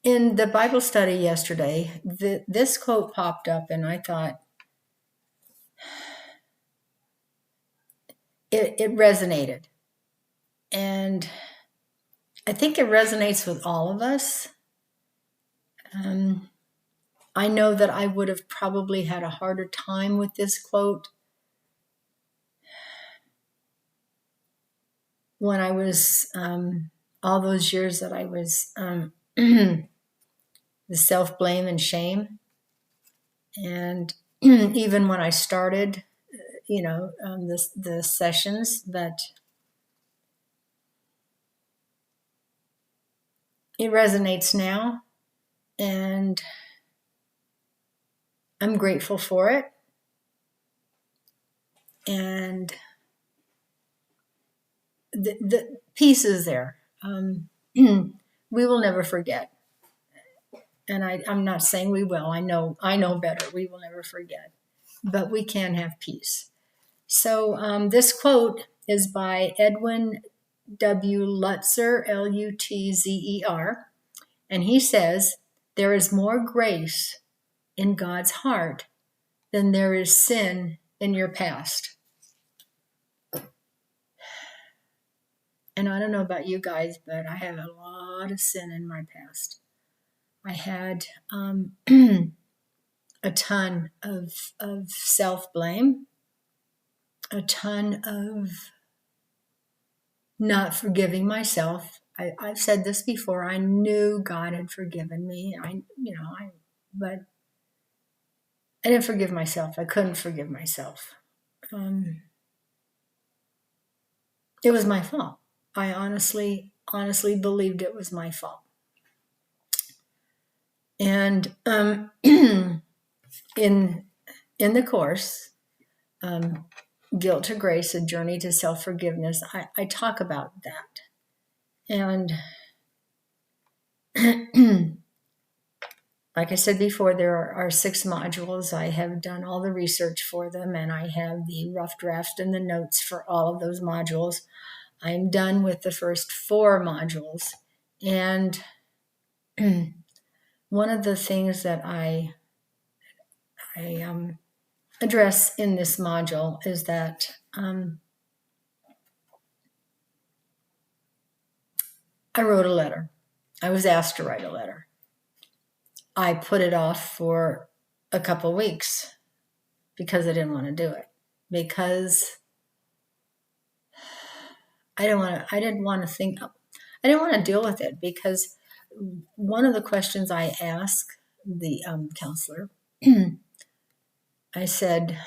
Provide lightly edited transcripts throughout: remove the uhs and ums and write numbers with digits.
In the Bible study yesterday, this quote popped up, and I thought it resonated. And I think it resonates with all of us. I know that I would have probably had a harder time with this quote when I was, all those years that I was the self-blame and shame. And even when I started, the sessions, that it resonates now. And I'm grateful for it. And the peace is there. We will never forget. And I'm not saying we will. I know better. We will never forget. But we can have peace. So this quote is by Edwin W. Lutzer, Lutzer. And he says, "There is more grace in God's heart than there is sin in your past." And I don't know about you guys, but I have a lot of sin in my past. I had a ton of self-blame, a ton of not forgiving myself. I've said this before. I knew God had forgiven me. But I didn't forgive myself. I couldn't forgive myself. It was my fault. I honestly believed it was my fault. And in the course, Guilt to Grace, A Journey to Self-Forgiveness, I talk about that. And like I said before, there are 6 modules. I have done all the research for them, and I have the rough draft and the notes for all of those modules. I'm done with the first 4 modules. And one of the things that I address in this module is that I wrote a letter. I was asked to write a letter. I put it off for a couple weeks because I didn't want to do it, because I didn't want to deal with it, because one of the questions I asked the counselor, I said,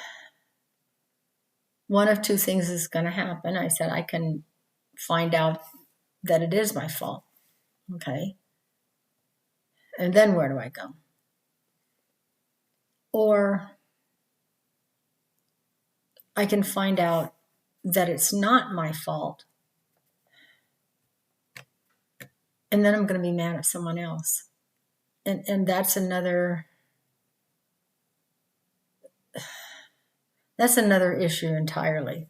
one of 2 things is going to happen. I said, I can find out that it is my fault. Okay. And then where do I go? Or I can find out that it's not my fault, and then I'm going to be mad at someone else. And that's another issue entirely.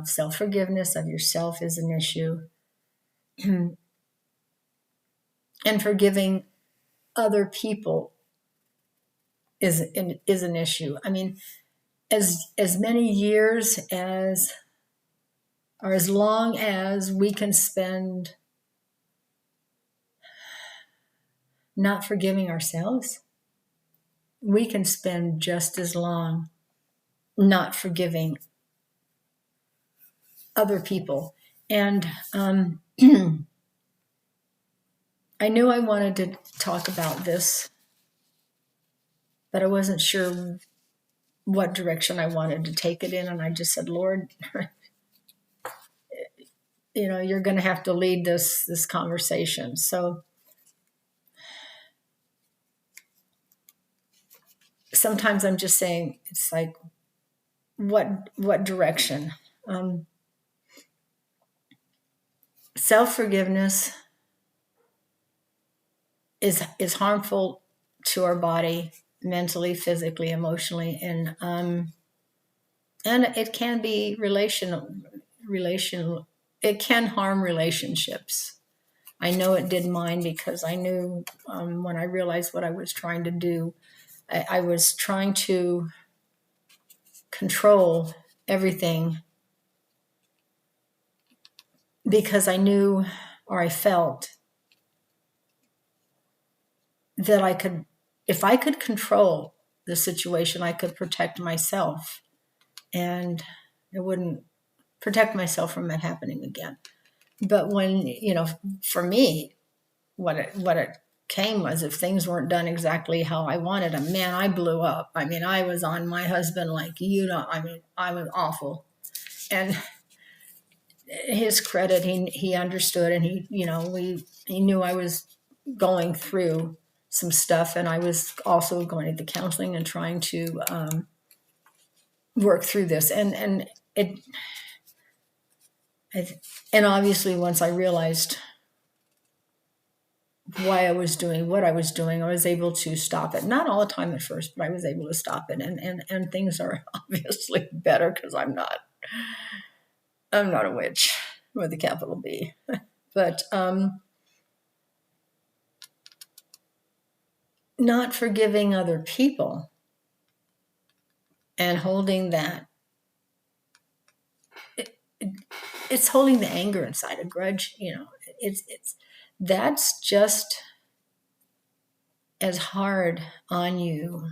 Self-forgiveness of yourself is an issue. And forgiving other people is an issue. I mean, as many years as long as we can spend not forgiving ourselves, we can spend just as long not forgiving other people. And I knew I wanted to talk about this, but I wasn't sure what direction I wanted to take it in. And I just said, Lord, you're going to have to lead this conversation. So sometimes I'm just saying, it's like, what direction? Self-forgiveness is harmful to our body, mentally, physically, emotionally, and it can be relational. It can harm relationships. I know it did mine, because I knew when I realized what I was trying to do, I was trying to control everything, because I knew, or I felt, that I could, if I could control the situation, I could protect myself, and it wouldn't protect myself from it happening again. But when, for me, what it came was, if things weren't done exactly how I wanted them, man, I blew up. I mean, I was on my husband like, I was awful. And his credit, he understood, and he knew I was going through some stuff, and I was also going to the counseling and trying to work through this, and obviously once I realized why I was doing what I was doing, I was able to stop it. Not all the time at first, but I was able to stop it, and things are obviously better, because I'm not a witch with a capital B. But not forgiving other people and holding that, it's holding the anger inside, a grudge, it's that's just as hard on you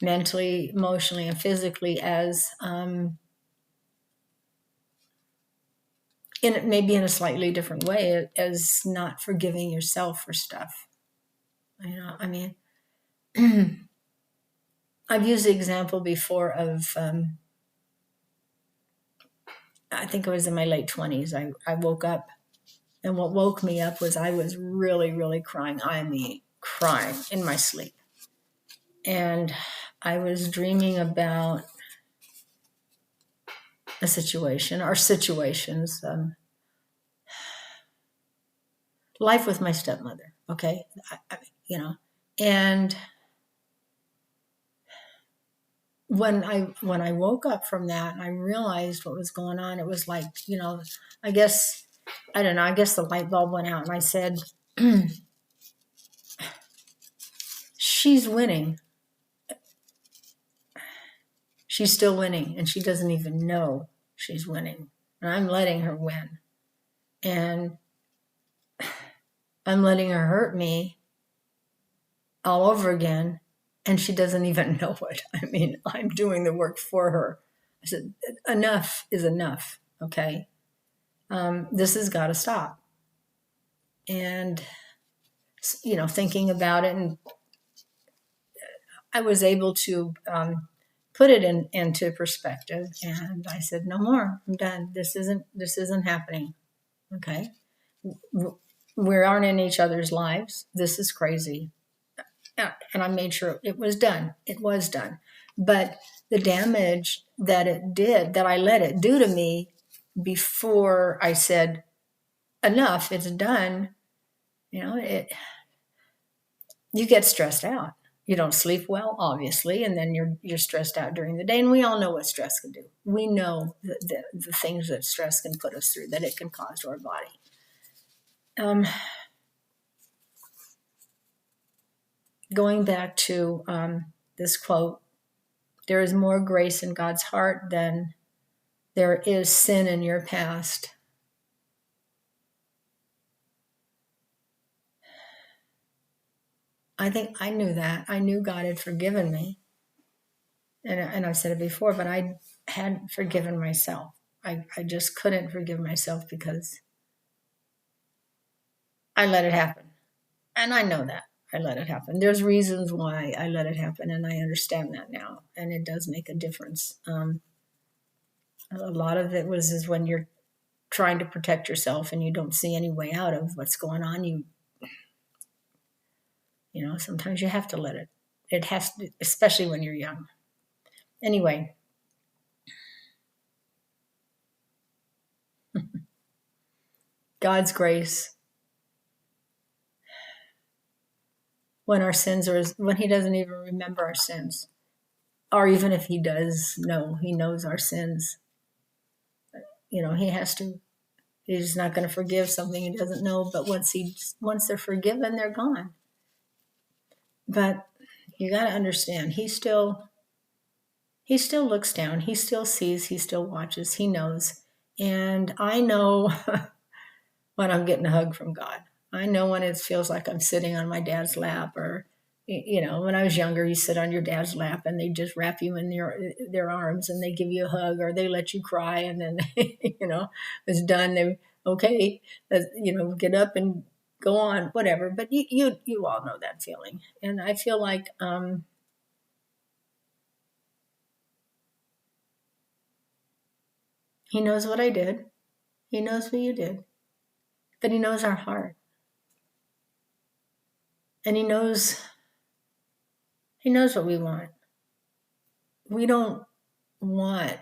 mentally, emotionally, and physically as maybe in a slightly different way, as not forgiving yourself for stuff. I mean, I've used the example before of I think it was in my late 20s. I woke up, and what woke me up was I was really, really crying. I mean, crying in my sleep. And I was dreaming about a situation, or situations, life with my stepmother, okay? And when I woke up from that and I realized what was going on, it was like, I guess the light bulb went out, and I said, she's winning. She's still winning, and she doesn't even know she's winning. And I'm letting her win. And I'm letting her hurt me all over again, and she doesn't even know it. I mean, I'm doing the work for her. I said, enough is enough, okay? This has got to stop. And, thinking about it, and I was able to put it into perspective, and I said, no more, I'm done. This isn't happening, okay? We aren't in each other's lives. This is crazy. And I made sure it was done. It was done. But the damage that it did, that I let it do to me before I said, enough, it's done, you get stressed out. You don't sleep well, obviously, and then you're stressed out during the day. And we all know what stress can do. We know the things that stress can put us through, that it can cause to our body. Going back to this quote, there is more grace in God's heart than there is sin in your past. I think I knew that. I knew God had forgiven me. And I've said it before, but I hadn't forgiven myself. I just couldn't forgive myself, because I let it happen. And I know that I let it happen. There's reasons why I let it happen, and I understand that now. And it does make a difference. A lot of it is when you're trying to protect yourself and you don't see any way out of what's going on. Sometimes you have to let it. It has to, especially when you're young. Anyway. God's grace. When our sins when he doesn't even remember our sins. Or even if he does know, he knows our sins. He has to He's not going to forgive something he doesn't know, but once they're forgiven, they're gone. But you got to understand, he still looks down, he still sees, he still watches, he knows. And I know when I'm getting a hug from God. I know when it feels like I'm sitting on my dad's lap, or when I was younger, you sit on your dad's lap and they just wrap you in their arms and they give you a hug, or they let you cry, and then it's done. They okay, get up and go on, whatever. But you all know that feeling, and I feel like he knows what I did, he knows what you did, but he knows our heart, and he knows what we want. We don't want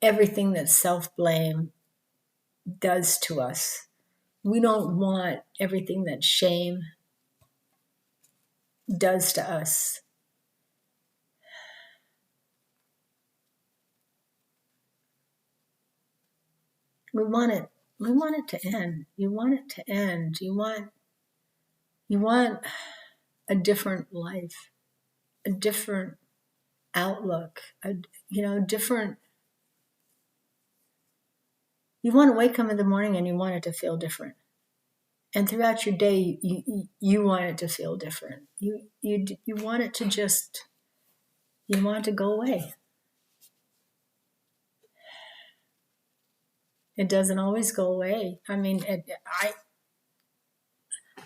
everything that self-blame does to us. We don't want everything that shame does to us. We want it to end. You want it to end. You want a different life, a different outlook, different. You want to wake up in the morning and you want it to feel different. And throughout your day, you want it to feel different. You want it to you want it to go away. It doesn't always go away. I mean,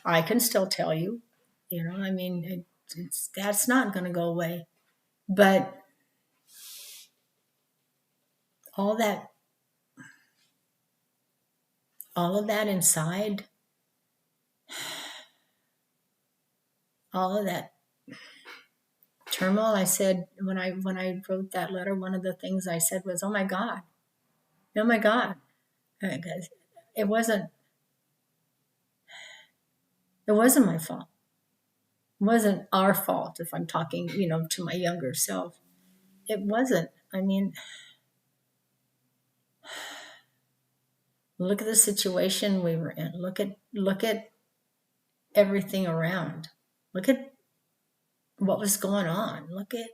I can still tell you, that's not going to go away. But all of that inside, all of that turmoil, I said, when I wrote that letter, one of the things I said was, oh my God. It wasn't my fault. It wasn't our fault, if I'm talking, to my younger self. It wasn't. I mean, look at the situation we were in. Look at everything around. Look at what was going on. Look at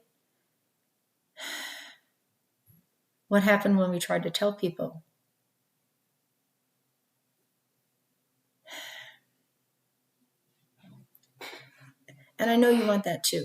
what happened when we tried to tell people. And I know you want that too.